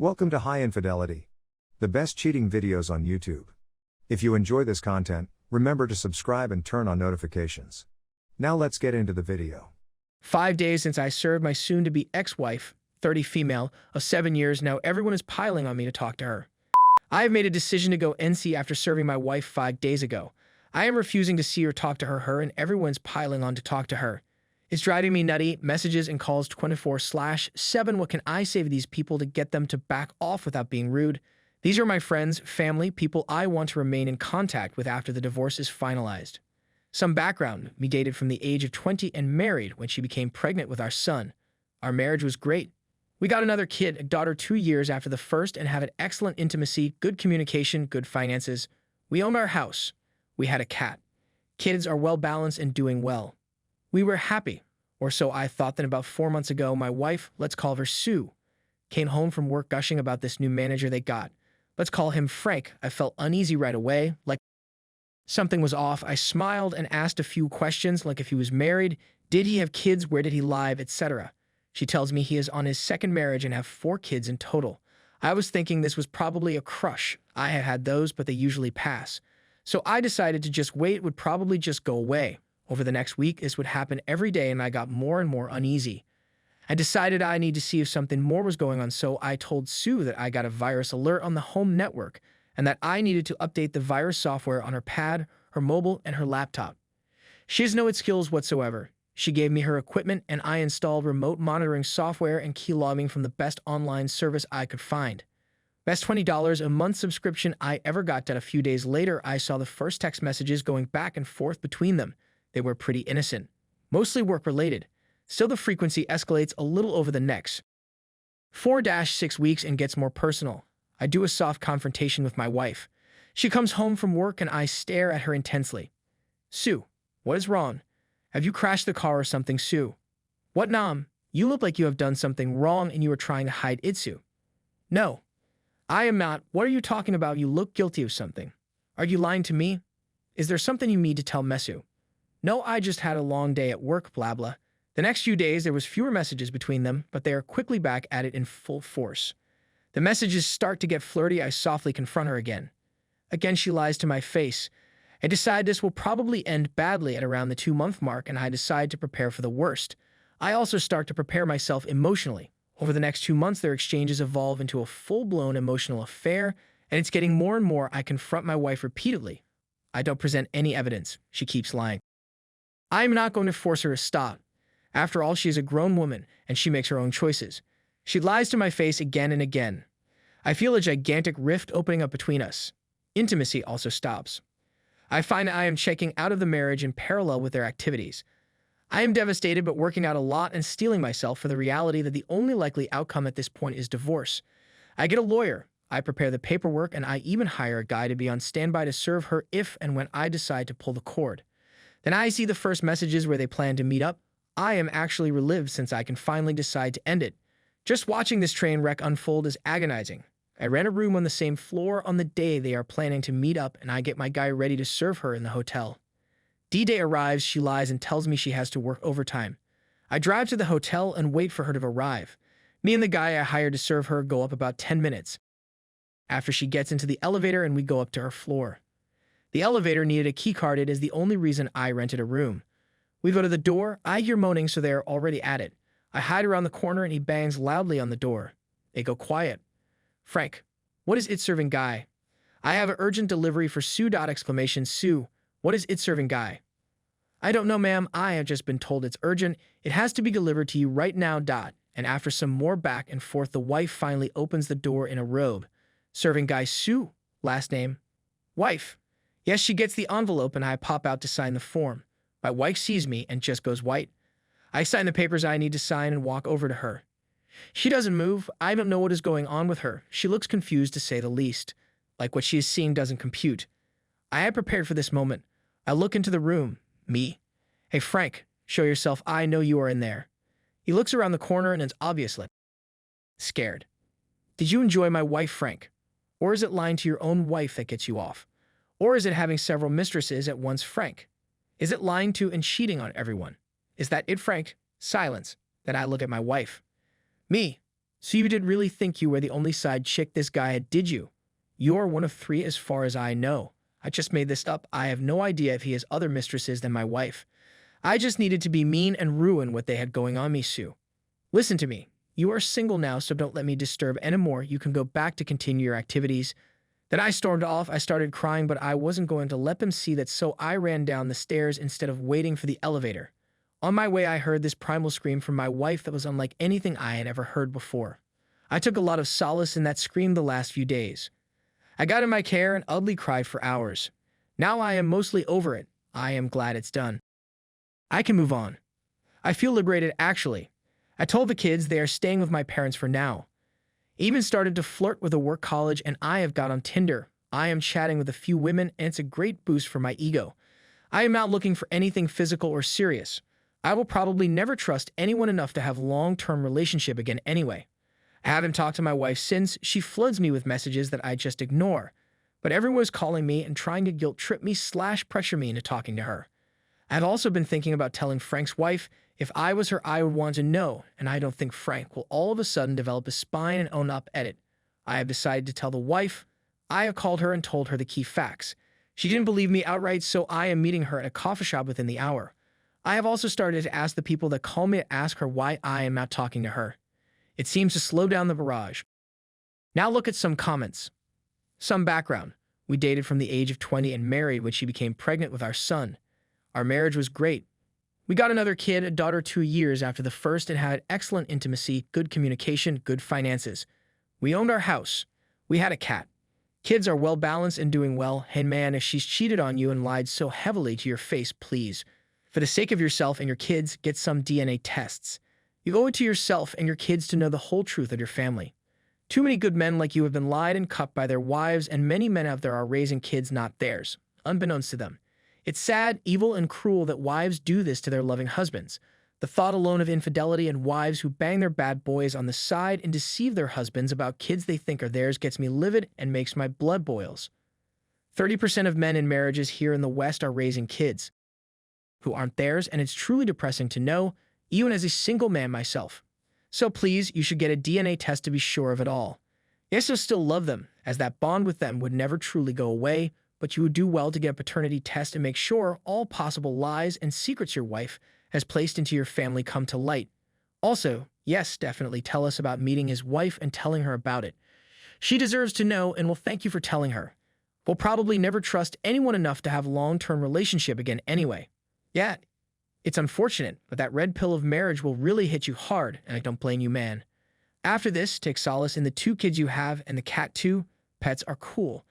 Welcome to High Infidelity, the best cheating videos on YouTube. If you enjoy this content, remember to subscribe and turn on notifications. Now let's get into the video. 5 days since I served my soon-to-be ex-wife, 30 female, of 7 years now, everyone is piling on me to talk to her. I have made a decision to go NC after serving my wife 5 days ago. I am refusing to see or talk to her, and everyone's piling on to talk to her. It's driving me nutty, messages and calls 24/7. What can I say to these people to get them to back off without being rude? These are my friends, family, people I want to remain in contact with after the divorce is finalized. Some background: we dated from the age of 20 and married when she became pregnant with our son. Our marriage was great. We got another kid, a daughter, 2 years after the first, and have an excellent intimacy, good communication, good finances. We owned our house. We had a cat. Kids are well balanced and doing well. We were happy, or so I thought. Then about 4 months ago, my wife, let's call her Sue, came home from work gushing about this new manager they got. Let's call him Frank. I felt uneasy right away, like something was off. I smiled and asked a few questions, like if he was married, did he have kids, where did he live, etc. She tells me he is on his second marriage and have 4 kids in total. I was thinking this was probably a crush. I have had those, but they usually pass. So I decided to just wait. It would probably just go away. Over the next week, this would happen every day, and I got more and more uneasy. I decided I need to see if something more was going on, so I told Sue that I got a virus alert on the home network and that I needed to update the virus software on her pad, her mobile, and her laptop. She has no skills whatsoever. She gave me her equipment, and I installed remote monitoring software and key logging from the best online service I could find. Best $20 a month subscription I ever got. That a few days later, I saw the first text messages going back and forth between them. They were pretty innocent, mostly work-related. Still, the frequency escalates a little over the next 4-6 weeks and gets more personal. I do a soft confrontation with my wife. She comes home from work and I stare at her intensely. Sue, what is wrong? Have you crashed the car or something, Sue? What, Nam? You look like you have done something wrong and you are trying to hide it, Sue. No, I am not. What are you talking about? You look guilty of something. Are you lying to me? Is there something you need to tell Mesu? No, I just had a long day at work, blah blah. The next few days there was fewer messages between them, but they are quickly back at it in full force. The messages start to get flirty. I softly confront her again. Again she lies to my face. I decide this will probably end badly at around the 2-month mark, and I decide to prepare for the worst. I also start to prepare myself emotionally. Over the next 2 months their exchanges evolve into a full-blown emotional affair, and it's getting more and more. I confront my wife repeatedly. I don't present any evidence. She keeps lying. I am not going to force her to stop. After all, she is a grown woman, and she makes her own choices. She lies to my face again and again. I feel a gigantic rift opening up between us. Intimacy also stops. I find I am checking out of the marriage in parallel with their activities. I am devastated, but working out a lot and steeling myself for the reality that the only likely outcome at this point is divorce. I get a lawyer. I prepare the paperwork, and I even hire a guy to be on standby to serve her if and when I decide to pull the cord. Then I see the first messages where they plan to meet up. I am actually relieved since I can finally decide to end it. Just watching this train wreck unfold is agonizing. I rent a room on the same floor on the day they are planning to meet up, and I get my guy ready to serve her in the hotel. D-Day arrives, she lies and tells me she has to work overtime. I drive to the hotel and wait for her to arrive. Me and the guy I hired to serve her go up about 10 minutes after she gets into the elevator, and we go up to her floor. The elevator needed a key card. It is the only reason I rented a room. We go to the door. I hear moaning, so they are already at it. I hide around the corner, and he bangs loudly on the door. They go quiet. Frank, what is it serving guy? I have an urgent delivery for Sue. Sue, what is it serving guy? I don't know, ma'am. I have just been told it's urgent. It has to be delivered to you right now. And after some more back and forth, the wife finally opens the door in a robe. Serving guy Sue, last name. Wife. Yes, she gets the envelope, and I pop out to sign the form. My wife sees me and just goes white. I sign the papers I need to sign and walk over to her. She doesn't move. I don't know what is going on with her. She looks confused, to say the least. Like what she is seeing doesn't compute. I had prepared for this moment. I look into the room. Me. Hey, Frank, show yourself. I know you are in there. He looks around the corner and is obviously scared. Did you enjoy my wife, Frank? Or is it lying to your own wife that gets you off? Or is it having several mistresses at once, Frank? Is it lying to and cheating on everyone? Is that it, Frank? Silence. Then I look at my wife. Me. So you didn't really think you were the only side chick this guy had, did you? You're one of 3 as far as I know. I just made this up. I have no idea if he has other mistresses than my wife. I just needed to be mean and ruin what they had going on me, Sue. Listen to me. You are single now, so don't let me disturb anymore. You can go back to continue your activities. Then I stormed off. I started crying, but I wasn't going to let them see that, so I ran down the stairs instead of waiting for the elevator. On my way, I heard this primal scream from my wife that was unlike anything I had ever heard before. I took a lot of solace in that scream the last few days. I got in my car and ugly cried for hours. Now I am mostly over it. I am glad it's done. I can move on. I feel liberated, actually. I told the kids they are staying with my parents for now. Even started to flirt with a work college, and I have got on Tinder. I am chatting with a few women, and it's a great boost for my ego. I am not looking for anything physical or serious. I will probably never trust anyone enough to have a long-term relationship again anyway. I haven't talked to my wife since. She floods me with messages that I just ignore. But everyone is calling me and trying to guilt trip me / pressure me into talking to her. I've also been thinking about telling Frank's wife. If I was her, I would want to know, and I don't think Frank will all of a sudden develop a spine and own up at it. I have decided to tell the wife. I have called her and told her the key facts. She didn't believe me outright, so I am meeting her at a coffee shop within the hour. I have also started to ask the people that call me to ask her why I am not talking to her. It seems to slow down the barrage. Now look at some comments. Some background. We dated from the age of 20 and married when she became pregnant with our son. Our marriage was great. We got another kid, a daughter, 2 years after the first, and had excellent intimacy, good communication, good finances. We owned our house. We had a cat. Kids are well balanced and doing well. Hey man, if she's cheated on you and lied so heavily to your face, please, for the sake of yourself and your kids, get some DNA tests. You owe it to yourself and your kids to know the whole truth of your family. Too many good men like you have been lied and cut by their wives, and many men out there are raising kids not theirs, unbeknownst to them. It's sad, evil, and cruel that wives do this to their loving husbands. The thought alone of infidelity and wives who bang their bad boys on the side and deceive their husbands about kids they think are theirs gets me livid and makes my blood boils. 30% of men in marriages here in the West are raising kids who aren't theirs, and it's truly depressing to know, even as a single man myself. So please, you should get a DNA test to be sure of it all. Yes, you'll still love them, as that bond with them would never truly go away, but you would do well to get a paternity test and make sure all possible lies and secrets your wife has placed into your family come to light. Also, yes, definitely tell us about meeting his wife and telling her about it. She deserves to know and will thank you for telling her. We'll probably never trust anyone enough to have a long-term relationship again anyway. Yeah, it's unfortunate, but that red pill of marriage will really hit you hard, and I don't blame you, man. After this, take solace in the 2 kids you have and the cat too. Pets are cool.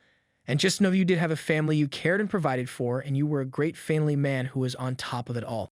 And just know you did have a family you cared and provided for, and you were a great family man who was on top of it all.